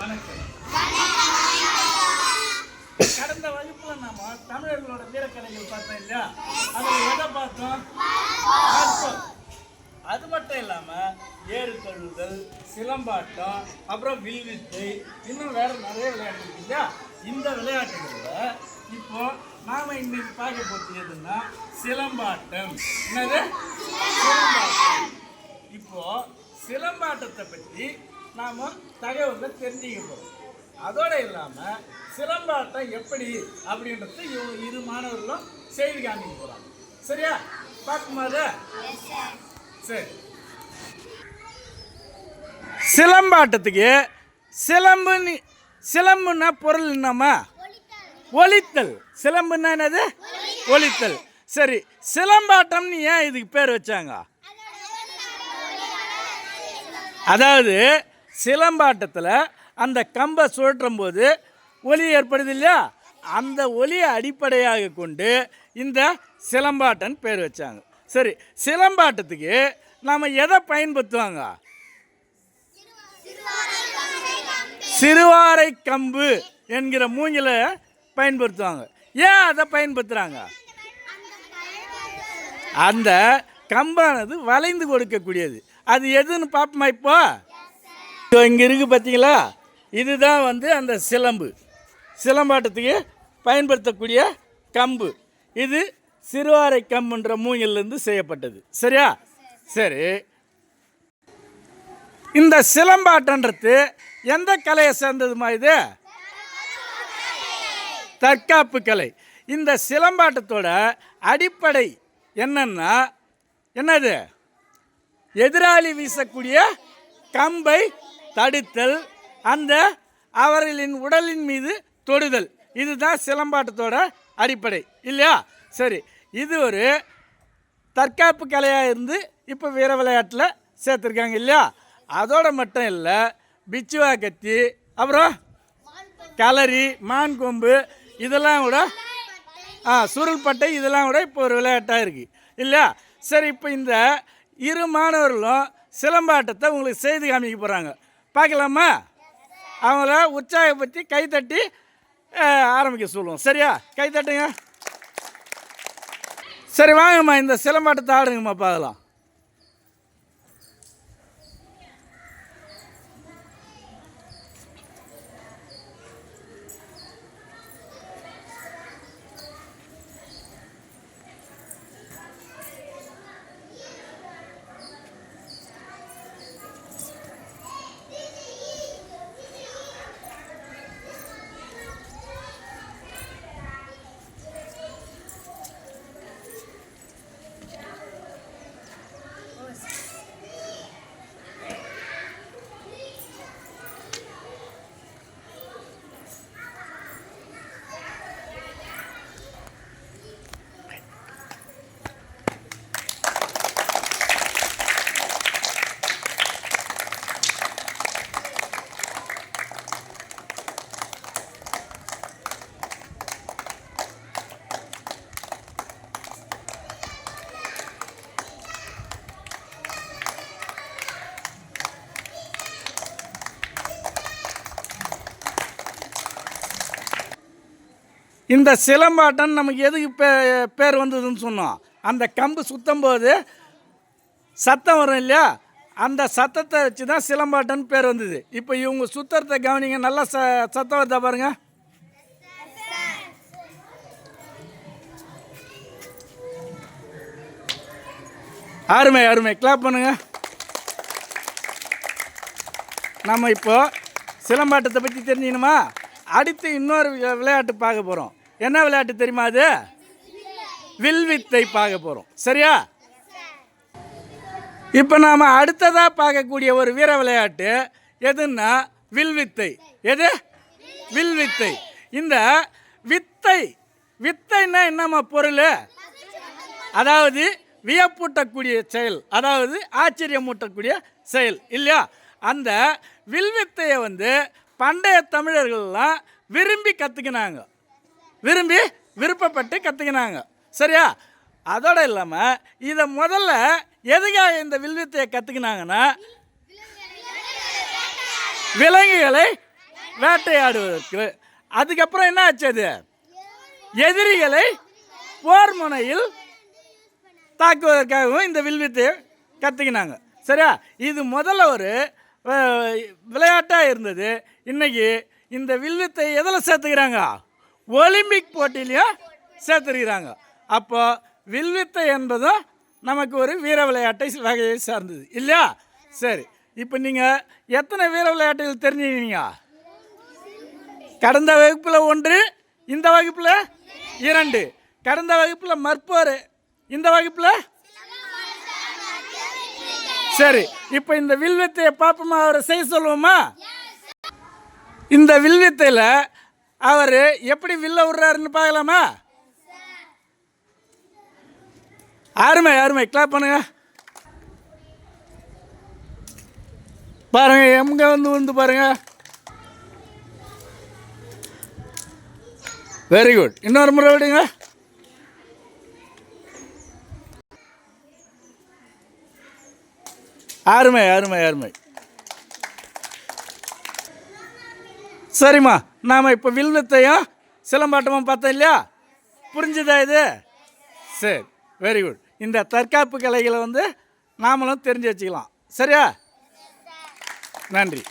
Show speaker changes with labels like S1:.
S1: வணக்கம். கடந்த வகுப்புல நாம தமிழர்களோட வீரக்கலைகள் பார்த்தோம் இல்லையா? அதுல எதை பார்த்தோம்? அற்பம். அது மட்டும் இல்லாம ஏறு தழுவுதல், சிலம்பாட்டம், அப்புறம் வில்வித்தை, இன்னும் வேற நிறைய விளையாட்டு இருக்கு இல்லையா? இந்த விளையாட்டுகள்ல இப்போ நாம இன்னைக்கு பார்க்க போறது எதுன்னா சிலம்பாட்டம். என்னது? சிலம்பாட்டம். இப்போ சிலம்பாட்டத்தை பற்றி நாம தகவலை தெரிஞ்சுக்க போறோம். அதோட இல்லாம சிலம்பாட்டம் எப்படி அப்படின்றது இரு மாணவர்களும் செய்து காமிக்க போறாங்க. சரியா? பார்க்கும்போது சரி. சிலம்பாட்டத்துக்கு சிலம்புன்னா பொருள் என்னம்மா? ஒலித்தல். சிலம்புன்னா என்னது? ஒலித்தல். சரி, சிலம்பாட்டம்னு ஏன் இதுக்கு பேர் வச்சாங்க? அதாவது சிலம்பாட்டத்தில் அந்த கம்பை சுழற்றும் போது ஒலி ஏற்படுது இல்லையா? அந்த ஒலியை அடிப்படையாக கொண்டு இந்த சிலம்பாட்டம் பேர் வச்சாங்க. சரி, சிலம்பாட்டத்துக்கு நாம் எதை பயன்படுத்துவாங்க? சிறுவாரை கம்பு என்கிற மூங்கில பயன்படுத்துவாங்க. ஏன் அதை பயன்படுத்துகிறாங்க? அந்த கம்பானது வளைந்து கொடுக்கக்கூடியது. அது எதுன்னு பார்ப்போமா? இப்போ இங்கே இருக்குது பார்த்தீங்களா? இதுதான் அந்த சிலம்பு. சிலம்பாட்டத்துக்கு பயன்படுத்தக்கூடிய கம்பு. இது சிறுவாரை கம்புன்ற மூங்கிலிருந்து செய்யப்பட்டது. சரியா? சரி, இந்த சிலம்பாட்டன்றது எந்த கலையை சேர்ந்ததுமா? இது தற்காப்பு கலை. இந்த சிலம்பாட்டத்தோட அடிப்படை என்னன்னா என்னது? எதிராளி வீசக்கூடிய கம்பை தடுத்தல், அந்த அவர்களின் உடலின் மீது தொடுதல். இதுதான் சிலம்பாட்டத்தோட அடிப்படை இல்லையா? சரி, இது ஒரு தற்காப்பு கலையாக இருந்து இப்போ வீர விளையாட்டில் சேர்த்துருக்காங்க இல்லையா? அதோட மட்டும் இல்லை, பிச்சுவா கத்தி, அப்புறம் களரி, மான் கொம்பு, இதெல்லாம் கூட சுருள்பட்டை, இதெல்லாம் கூட இப்போ ஒரு விளையாட்டாக இருக்குது இல்லையா? சரி, இப்போ இந்த இரு மாணவர்களும் சிலம்பாட்டத்தை உங்களுக்கு செய்து காமிக்க போகிறாங்க. பார்க்கலாமா? அவங்கள உற்சாகப்படுத்தி கைத்தட்டி ஆரம்பிக்க சொல்லுவோம். சரியா? கைத்தட்டுங்க. சரி, வாங்கம்மா, இந்த சிலம்பாட்டத்தை ஆடுங்கம்மா, பார்க்கலாம். இந்த சிலம்பாட்டம் நமக்கு எதுக்கு பேர் வந்ததுன்னு சொன்னோம்? அந்த கம்பு சுற்றும் போது சத்தம் வரும் இல்லையா? அந்த சத்தத்தை வச்சு தான் சிலம்பாட்டம்னு பேர் வந்தது. இப்போ இவங்க சுத்தத்தை கவனிங்க, நல்லா சத்தம் வருதா பாருங்க. அருமை அருமை, கிளாப் பண்ணுங்க. நம்ம இப்போ சிலம்பாட்டத்தை பற்றி தெரிஞ்சுக்கணுமா? அடுத்து இன்னொரு விளையாட்டு பார்க்க போகிறோம். என்ன விளையாட்டு தெரியுமா? அது வில்வித்தை பார்க்க போகிறோம். சரியா? இப்போ நாம் அடுத்ததாக பார்க்கக்கூடிய ஒரு வீர விளையாட்டு எதுன்னா வில்வித்தை. எது? வில்வித்தை. இந்த வித்தைன்னா என்னம்மா பொருள்? அதாவது வியப்பூட்டக்கூடிய செயல், அதாவது ஆச்சரியமூட்டக்கூடிய செயல் இல்லையா? அந்த வில்வித்தையை பண்டைய தமிழர்கள்லாம் விரும்பி கற்றுக்கினாங்க, விருப்பப்பட்டு கற்றுக்கினாங்க. சரியா? அதோடு இல்லாமல் இதை முதல்ல எதுக்காக இந்த வில்வித்தையை கற்றுக்கினாங்கன்னா விலங்குகளை வேட்டையாடுவதற்கு. அதுக்கப்புறம் என்ன ஆச்சு? அது எதிரிகளை போர் முனையில் தாக்குவதற்காகவும் இந்த வில்வித்தையை கற்றுக்கினாங்க. சரியா? இது முதல்ல ஒரு விளையாட்டாக இருந்தது. இன்றைக்கி இந்த வில்வித்தை எதில் சேர்த்துக்கிறாங்க? ஒலிம்பிக் போட்டியிலையும் சேர்த்துருக்கிறாங்க. அப்போ வில்வித்தை என்பதும் நமக்கு ஒரு வீர விளையாட்டை வகையை சார்ந்தது இல்லையா? சரி, இப்போ நீங்கள் எத்தனை வீர விளையாட்டுகள் தெரிஞ்சுக்கிறீங்க? கடந்த வகுப்பில் 1, இந்த வகுப்பில் 2. கடந்த வகுப்பில் மற்போர், இந்த வகுப்பில். சரி, இப்போ இந்த வில்வித்தையை பார்ப்போமா? அவரை செய்ய சொல்லுவோமா? இந்த வில்வித்தையில் அவர் எப்படி வில்ல விடுறாருன்னு பார்க்கலாமா? அருமை அருமை, கிளாப் பண்ணுங்க. பாருங்க, எங்க வந்து பாருங்க. Very good. இன்னொரு முறை விடுங்க. அருமை அருமை அருமை. சரிம்மா, நாம் இப்போ வில்வித்தையும் சிலம்பாட்டமும் பார்த்தோம் இல்லையா? புரிஞ்சுதா இது? சரி, வெரி குட். இந்த தற்காப்பு கலைகளை நாமளும் தெரிஞ்சு வச்சுக்கலாம். சரியா? நன்றி.